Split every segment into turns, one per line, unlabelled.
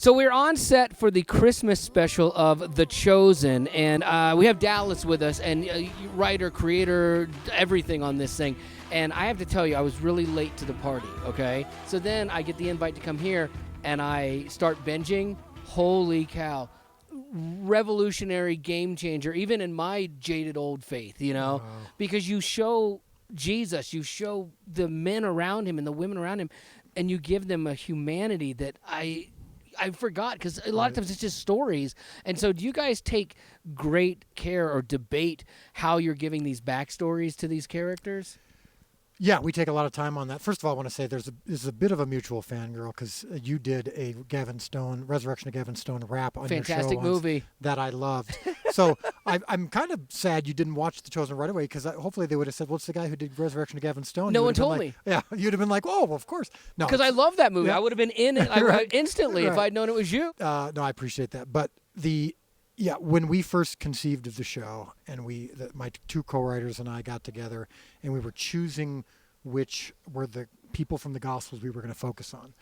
So we're on set for the Christmas special of The Chosen, and we have Dallas with us, and writer, creator, everything on this thing. And I have to tell you, I was really late to the party, okay? So then I get the invite to come here, and I start binging. Holy cow. Revolutionary game changer, even in my jaded old faith, you know?
Wow.
Because you show Jesus, you show the men around him and the women around him, and you give them a humanity that I forgot, because a lot of times it's just stories. And so do you guys take great care or debate how you're giving these backstories to these characters?
Yeah, we take a lot of time on that. First of all, I want to say there's a bit of a mutual fangirl, because you did a Gavin Stone, Resurrection of Gavin Stone rap on your show
Fantastic
once
movie.
that I loved. So I'm kind of sad you didn't watch The Chosen right away, because hopefully they would have said, well, it's the guy who did Resurrection of Gavin Stone.
No
You
one
would have been
told
like,
me.
Yeah, you'd have been like, oh, well, of course. No,
Because I love that movie.
Yeah.
I would have been in it
Right.
instantly if
Right.
I'd known it was you.
No, I appreciate that. But when we first conceived of the show, and my two co-writers and I got together, and we were choosing which were the people from the Gospels we were going to focus on.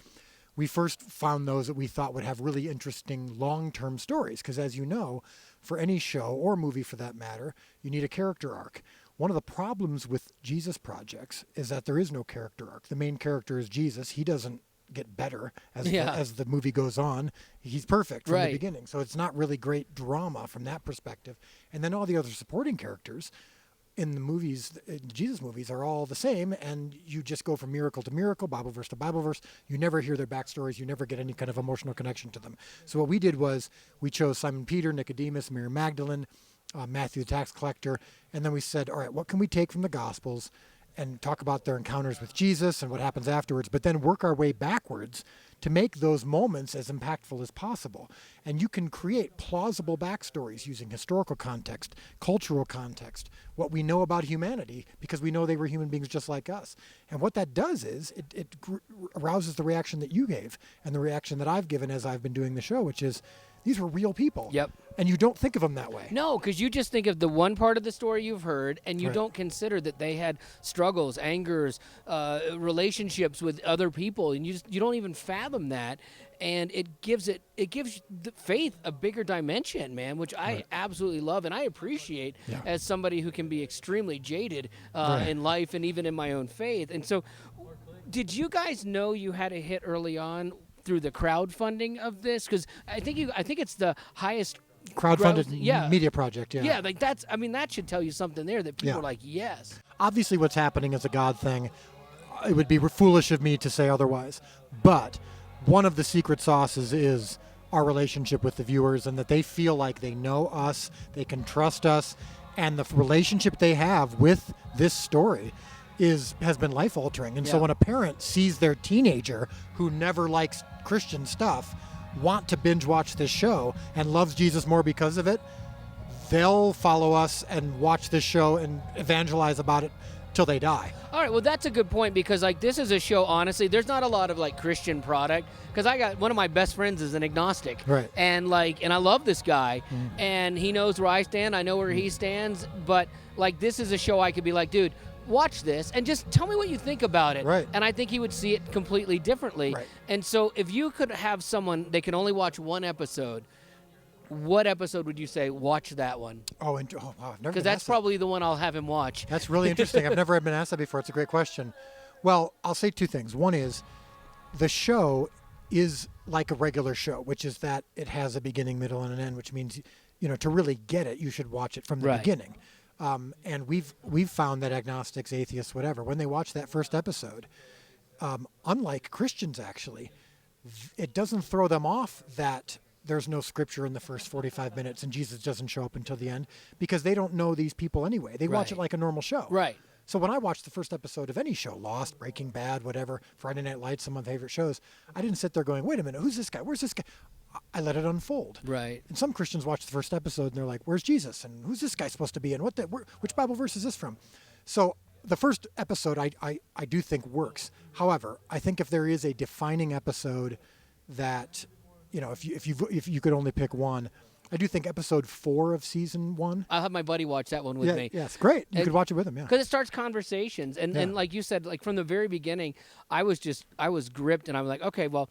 We first found those that we thought would have really interesting long-term stories, because as you know, for any show or movie for that matter, you need a character arc. One of the problems with Jesus projects is that there is no character arc. The main character is Jesus. He doesn't get better as the movie goes on. He's perfect from the beginning. So it's not really great drama from that perspective. And then all the other supporting characters in the movies, in Jesus movies, are all the same, and you just go from miracle to miracle, Bible verse to Bible verse. You never hear their backstories. You never get any kind of emotional connection to them. So what we did was we chose Simon Peter, Nicodemus, Mary Magdalene, Matthew the tax collector, and then we said, all right, what can we take from the Gospels and talk about their encounters with Jesus and what happens afterwards, but then work our way backwards to make those moments as impactful as possible. And you can create plausible backstories using historical context, cultural context, what we know about humanity, because we know they were human beings just like us. And what that does is it arouses the reaction that you gave and the reaction that I've given as I've been doing the show, which is these were real people.
Yep.
And you don't think of them that way.
No, because you just think of the one part of the story you've heard, and you
Right.
don't consider that they had struggles, angers, relationships with other people, and you don't even fathom that. And it gives the faith a bigger dimension, man, which I absolutely love and I appreciate as somebody who can be extremely jaded in life and even in my own faith. And so, did you guys know you had a hit early on through the crowdfunding of this? Because I think it's the highest
Crowdfunded media project,
Yeah, like that should tell you something there that people are like, yes.
Obviously what's happening is a God thing. It would be foolish of me to say otherwise. But one of the secret sauces is our relationship with the viewers, and that they feel like they know us, they can trust us, and the relationship they have with this story has been life-altering. And so when a parent sees their teenager who never likes Christian stuff want to binge watch this show and loves Jesus more because of it, they'll follow us and watch this show and evangelize about it till they die.
All right, well, that's a good point, because like this is a show, honestly, there's not a lot of like Christian product, because I got one of my best friends is an agnostic.
Right.
And I love this guy, and he knows where I stand, I know where he stands, but like this is a show I could be like, dude, watch this and just tell me what you think about it.
Right.
And I think he would see it completely differently.
Right.
And so if you could have someone, they can only watch one episode, what episode would you say, watch that one?
Oh, wow, I've never
Because
been
that's
asked that.
probably the one I'll have him watch.
That's really interesting. I've never been asked that before. It's a great question. Well, I'll say two things. One is the show is like a regular show, which is that it has a beginning, middle, and an end, which means, to really get it, you should watch it from the beginning. And we've found that agnostics, atheists, whatever, when they watch that first episode, unlike Christians actually, it doesn't throw them off that there's no scripture in the first 45 minutes and Jesus doesn't show up until the end, because they don't know these people anyway. They watch it like a normal show.
Right.
So when I watched the first episode of any show, Lost, Breaking Bad, whatever, Friday Night Lights, some of my favorite shows, I didn't sit there going, wait a minute, who's this guy? Where's this guy? I let it unfold.
Right.
And some Christians watch the first episode and they're like, where's Jesus? And who's this guy supposed to be? And which Bible verse is this from? So the first episode I do think works. However, I think if there is a defining episode that, if you could only pick one, I do think episode 4 of season 1.
I'll have my buddy watch that one with me.
Yes, great. You could watch it with him, yeah.
Because it starts conversations. And like you said, like from the very beginning, I was gripped, and I'm like, okay, well,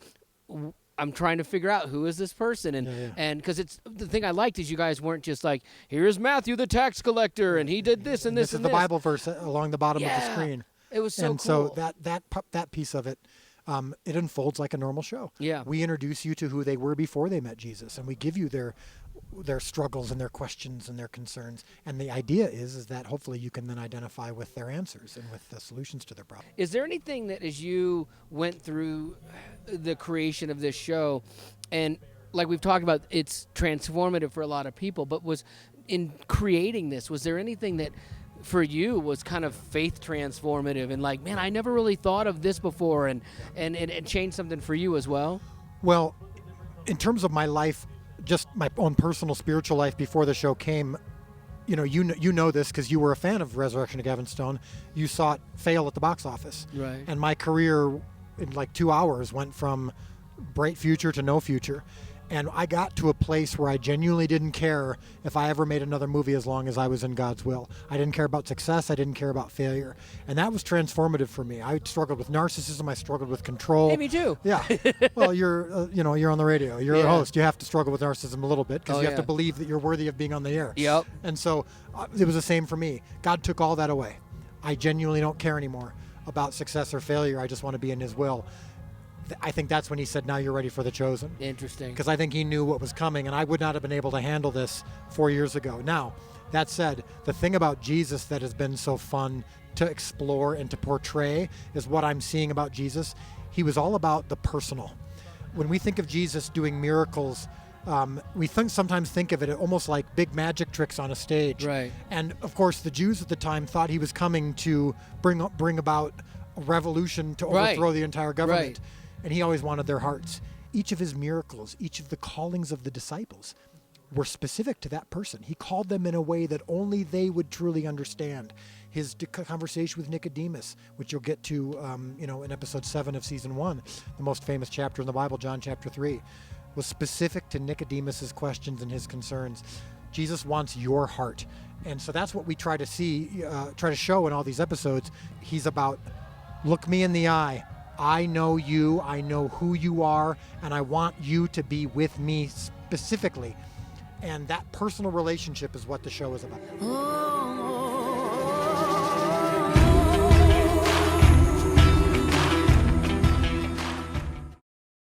I'm trying to figure out who is this person, and
Yeah.
and because it's the thing I liked is you guys weren't just like, here's Matthew the tax collector and he did this and this
This
and
is the
this.
Bible verse along the bottom of the
Yeah.
screen.
It was so
And
cool.
so that piece of it, it unfolds like a normal show.
Yeah.
We introduce you to who they were before they met Jesus, and we give you their struggles and their questions and their concerns. And the idea is that hopefully you can then identify with their answers and with the solutions to their problems.
Is there anything that as you went through the creation of this show, and like we've talked about, it's transformative for a lot of people, but was in creating this, was there anything that for you was kind of faith transformative and like, man, I never really thought of this before, and it changed something for you as well?
Well, in terms of my life, just my own personal spiritual life before the show came, you know this because you were a fan of Resurrection of Gavin Stone. You saw it fail at the box office.
Right.
And my career in like 2 hours went from bright future to no future. And I got to a place where I genuinely didn't care if I ever made another movie as long as I was in God's will. I didn't care about success. I didn't care about failure. And that was transformative for me. I struggled with narcissism. I struggled with control.
Hey, me too.
Yeah. Well, you're on the radio. You're a
Yeah.
host. You have to struggle with narcissism a little bit because
Oh,
you have
yeah.
to believe that you're worthy of being on the air.
Yep.
And so it was the same for me. God took all that away. I genuinely don't care anymore about success or failure. I just want to be in His will. I think that's when He said, now you're ready for the chosen.
Interesting.
Because I think He knew what was coming, and I would not have been able to handle this 4 years ago. Now, that said, the thing about Jesus that has been so fun to explore and to portray is what I'm seeing about Jesus. He was all about the personal. When we think of Jesus doing miracles, we sometimes think of it almost like big magic tricks on a stage.
Right.
And of course, the Jews at the time thought He was coming to bring about a revolution to
Right.
overthrow the entire government.
Right.
And He always wanted their hearts. Each of His miracles, each of the callings of the disciples were specific to that person. He called them in a way that only they would truly understand. His conversation with Nicodemus, which you'll get to in episode 7 of season 1, the most famous chapter in the Bible, John chapter 3, was specific to Nicodemus's questions and his concerns. Jesus wants your heart. And so that's what we try to show in all these episodes. He's about, look me in the eye. I know you, I know who you are, and I want you to be with me specifically. And that personal relationship is what the show is about.
Oh.